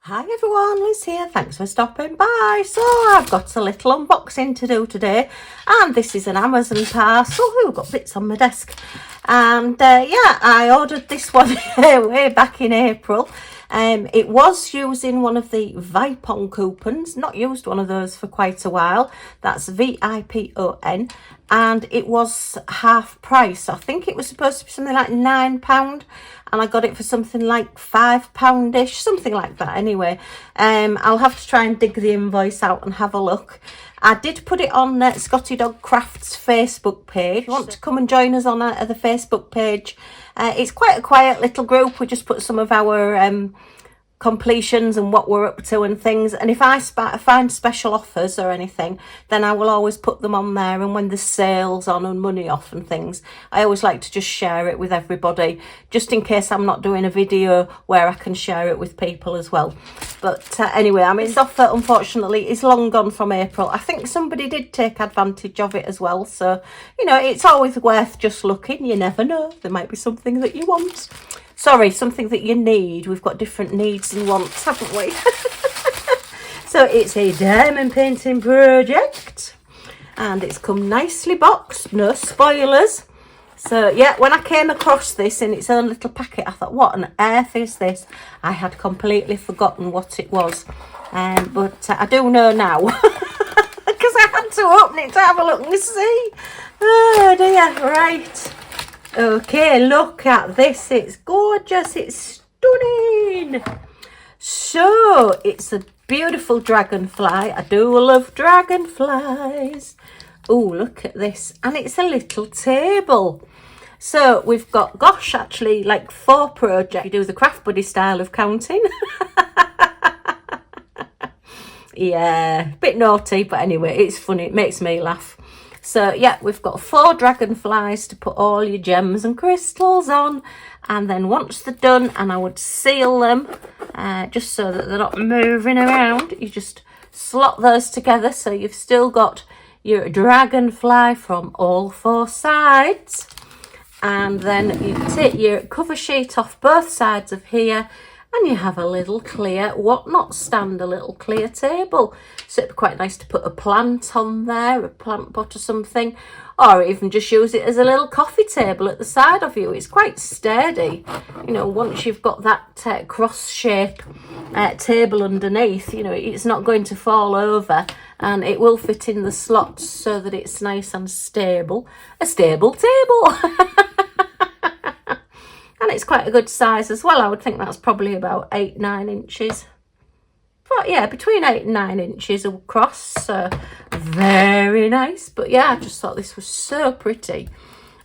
Hi everyone, Liz here, thanks for stopping by. So I've got a little unboxing to do today, and this is an Amazon parcel. Oh, I've got bits on my desk, and yeah, I ordered this one way back in April. It was using one of the Vipon coupons, not used one of those for quite a while. That's VIPON, and it was half price. I think it was supposed to be something like £9, and I got it for something like £5-ish, something like that. Anyway, I'll have to try and dig the invoice out and have a look. I did put it on Scottiedogcrafts Facebook page. If you want to come and join us on the Facebook page, it's quite a quiet little group. We just put some of our completions and what we're up to and things, and if I find special offers or anything, then I will always put them on there. And when there's sales on and money off and things, I always like to just share it with everybody, just in case I'm not doing a video where I can share it with people as well. But anyway, I mean, this offer unfortunately is long gone from April. I think somebody did take advantage of it as well, so you know, it's always worth just looking. You never know, there might be something that you want. Sorry, something that you need. We've got different needs and wants, haven't we? So it's a diamond painting project, and it's come nicely boxed, no spoilers. So yeah, when I came across this in its own little packet, I thought, what on earth is this? I had completely forgotten what it was, but I do know now, because I had to open it to have a look and see. Oh dear, right. Okay, look at this. It's gorgeous. It's stunning. So, it's a beautiful dragonfly. I do love dragonflies. Oh, look at this. And it's a little table. So, we've got, gosh, actually, like 4 projects. You do the Craft Buddy style of counting. Yeah, a bit naughty, but anyway, it's funny. It makes me laugh. So yeah, we've got 4 dragonflies to put all your gems and crystals on, and then once they're done, and I would seal them just so that they're not moving around, you just slot those together so you've still got your dragonfly from all 4 sides. And then you take your cover sheet off both sides of here, and you have a little clear whatnot stand, a little clear table. So it'd be quite nice to put a plant on there, a plant pot or something, or even just use it as a little coffee table at the side of you. It's quite sturdy, you know, once you've got that cross shape table underneath, you know, it's not going to fall over, and it will fit in the slots so that it's nice and stable. A stable table. And it's quite a good size as well. I would think that's probably about 8-9 inches. But yeah, between 8 and 9 inches across. So very nice. But yeah, I just thought this was so pretty.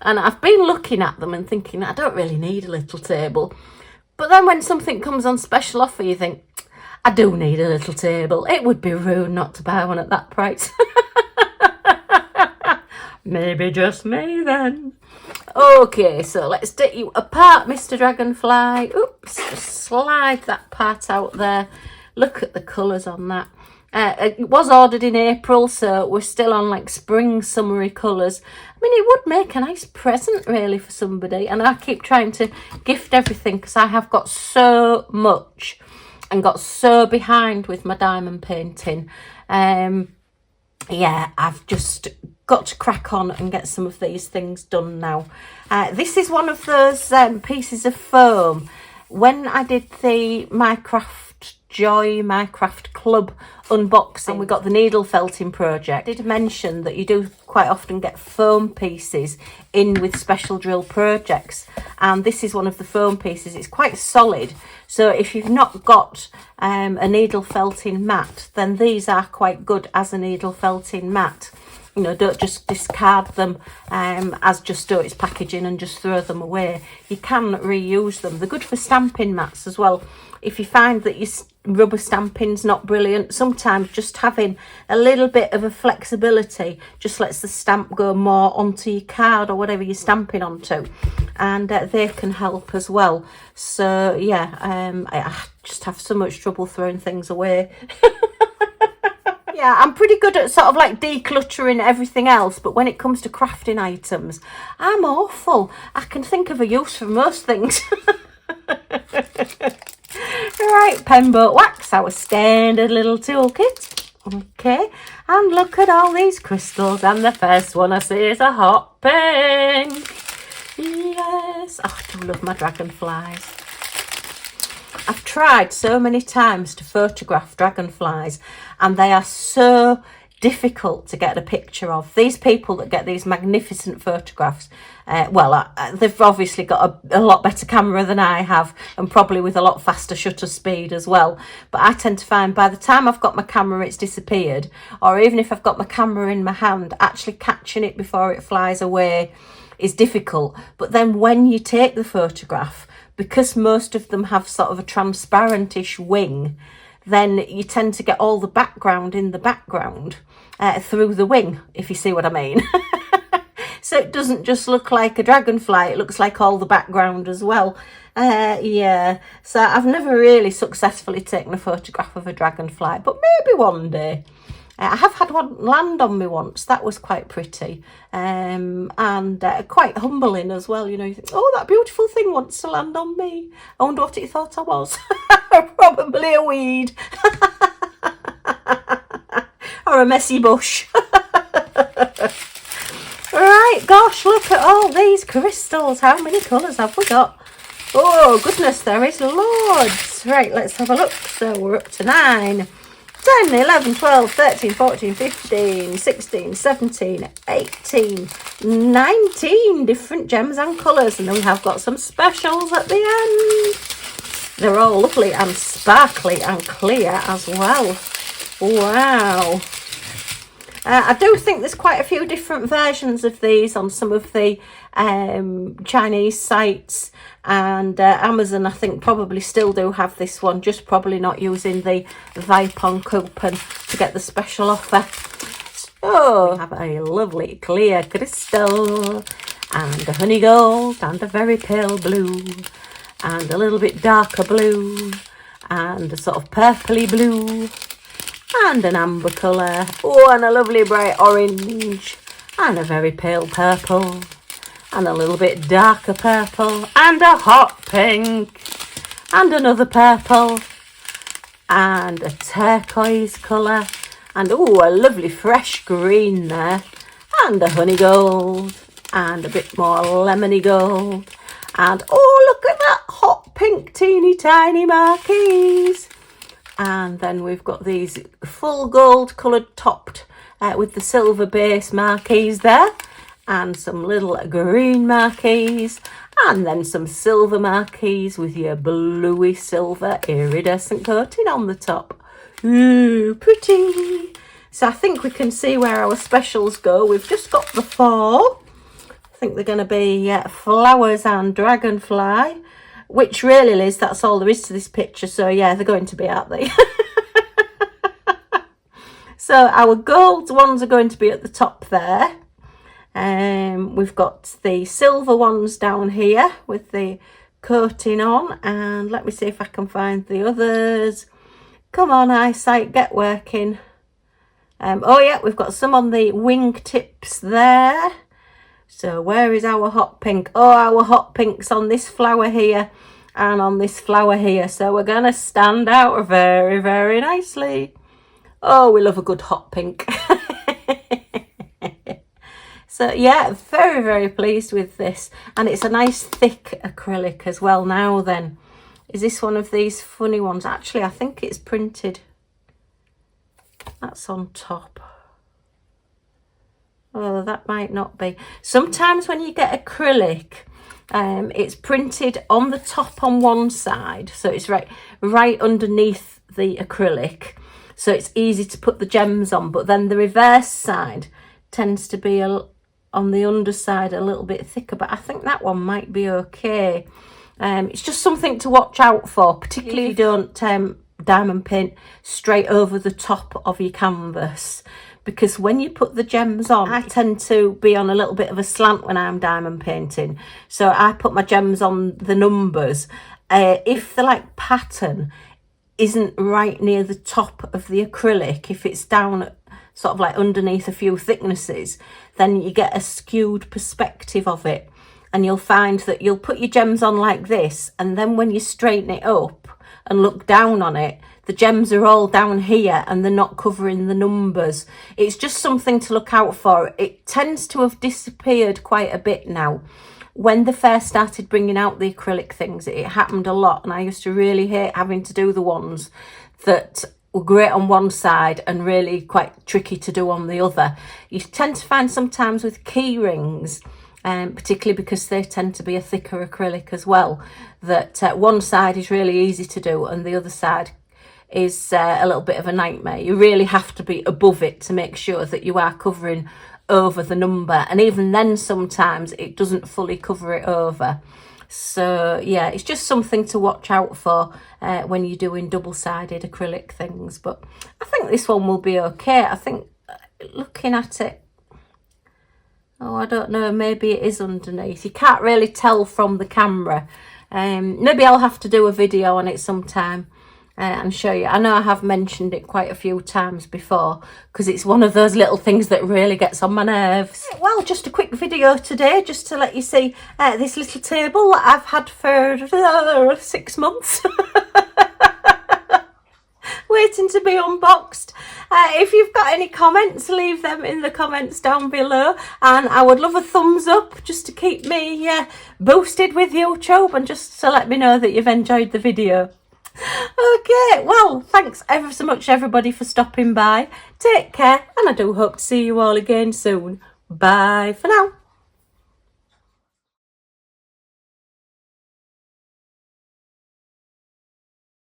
And I've been looking at them and thinking, I don't really need a little table. But then when something comes on special offer, you think, I do need a little table. It would be rude not to buy one at that price. Maybe just me then. Okay, so let's take you apart, Mr. Dragonfly. Oops, just slide that part out there. Look at the colours on that. It was ordered in April, so we're still on like spring, summery colours. I mean, it would make a nice present really for somebody. And I keep trying to gift everything because I have got so much and got so behind with my diamond painting. Yeah, I've just got to crack on and get some of these things done now. This is one of those pieces of foam. When I did the Minecraft Club unboxing, and we got the needle felting project, I did mention that you do quite often get foam pieces in with special drill projects, and this is one of the foam pieces. It's quite solid, so if you've not got a needle felting mat, then these are quite good as a needle felting mat. You know, don't just discard them as just its packaging and just throw them away. You can reuse them. They're good for stamping mats as well. If you find that your rubber stamping's not brilliant, sometimes just having a little bit of a flexibility just lets the stamp go more onto your card or whatever you're stamping onto, and they can help as well. So yeah, I just have so much trouble throwing things away. Yeah, I'm pretty good at sort of like decluttering everything else, but when it comes to crafting items, I'm awful. I can think of a use for most things. Right, Pembroke wax, our standard little toolkit. Okay, and look at all these crystals, and the first one I see is a hot pink. Yes, oh, I do love my dragonflies. I've tried so many times to photograph dragonflies, and they are so difficult to get a picture of. These people that get these magnificent photographs, they've obviously got a lot better camera than I have, and probably with a lot faster shutter speed as well. But I tend to find by the time I've got my camera, it's disappeared, or even if I've got my camera in my hand, actually catching it before it flies away is difficult. But then when you take the photograph, because most of them have sort of a transparentish wing, then you tend to get all the background in the background through the wing, if you see what I mean. So it doesn't just look like a dragonfly, it looks like all the background as well. Yeah, so I've never really successfully taken a photograph of a dragonfly, but maybe one day. I have had one land on me once. That was quite pretty, and quite humbling as well. You know, you think, oh, that beautiful thing wants to land on me. I wonder what it thought I was. Probably a weed. Or a messy bush. Right, gosh, look at all these crystals. How many colours have we got? Oh, goodness, there is loads. Right, let's have a look. So we're up to 9. 10, 11, 12, 13, 14, 15, 16, 17, 18, 19 different gems and colours. And then we have got some specials at the end. They're all lovely and sparkly and clear as well. Wow. I do think there's quite a few different versions of these on some of the Chinese sites, and Amazon I think probably still do have this one, just probably not using the Vipon coupon to get the special offer. So we have a lovely clear crystal and a honey gold and a very pale blue and a little bit darker blue and a sort of purpley blue and an amber colour, oh, and a lovely bright orange and a very pale purple and a little bit darker purple and a hot pink and another purple and a turquoise colour and oh, a lovely fresh green there and a honey gold and a bit more lemony gold and oh, look at that hot pink teeny tiny marquees. And then we've got these full gold coloured topped with the silver base marquees there. And some little green marquees. And then some silver marquees with your bluey silver iridescent coating on the top. Ooh, pretty. So I think we can see where our specials go. We've just got the 4. I think they're going to be flowers and dragonfly. Which really, Liz, that's all there is to this picture. So, yeah, they're going to be, aren't they? So, our gold ones are going to be at the top there. We've got the silver ones down here with the coating on. And let me see if I can find the others. Come on, eyesight, get working. Oh, yeah, we've got some on the wing tips there. So where is our hot pink? Oh, our hot pink's on this flower here and on this flower here. So we're going to stand out very, very nicely. Oh, we love a good hot pink. So yeah, very, very pleased with this. And it's a nice thick acrylic as well now then. Is this one of these funny ones? Actually, I think it's printed. That's on top. Oh, that might not be. Sometimes when you get acrylic, it's printed on the top on one side. So it's right underneath the acrylic. So it's easy to put the gems on. But then the reverse side tends to be on the underside a little bit thicker. But I think that one might be okay. It's just something to watch out for, particularly if you don't diamond paint straight over the top of your canvas. Because when you put the gems on, I tend to be on a little bit of a slant when I'm diamond painting. So I put my gems on the numbers. If the pattern isn't right near the top of the acrylic, if it's down sort of underneath a few thicknesses, then you get a skewed perspective of it. And you'll find that you'll put your gems on like this. And then when you straighten it up, and look down on it, the gems are all down here and they're not covering the numbers. It's just something to look out for. It tends to have disappeared quite a bit now. When they first started bringing out the acrylic things, it happened a lot, and I used to really hate having to do the ones that were great on one side and really quite tricky to do on the other. You tend to find sometimes with key rings, particularly because they tend to be a thicker acrylic as well, that one side is really easy to do and the other side is a little bit of a nightmare. You really have to be above it to make sure that you are covering over the number, and even then sometimes it doesn't fully cover it over. So yeah, it's just something to watch out for when you're doing double-sided acrylic things. But I think this one will be okay. I think looking at it, oh, I don't know, maybe it is underneath. You can't really tell from the camera. Maybe I'll have to do a video on it sometime and show you. I know I have mentioned it quite a few times before because it's one of those little things that really gets on my nerves. Well, just a quick video today just to let you see this little table that I've had for 6 months. Waiting to be unboxed. If you've got any comments, leave them in the comments down below, and I would love a thumbs up just to keep me boosted with YouTube and just to let me know that you've enjoyed the video. Okay, well, thanks ever so much everybody for stopping by. Take care, and I do hope to see you all again soon. Bye for now.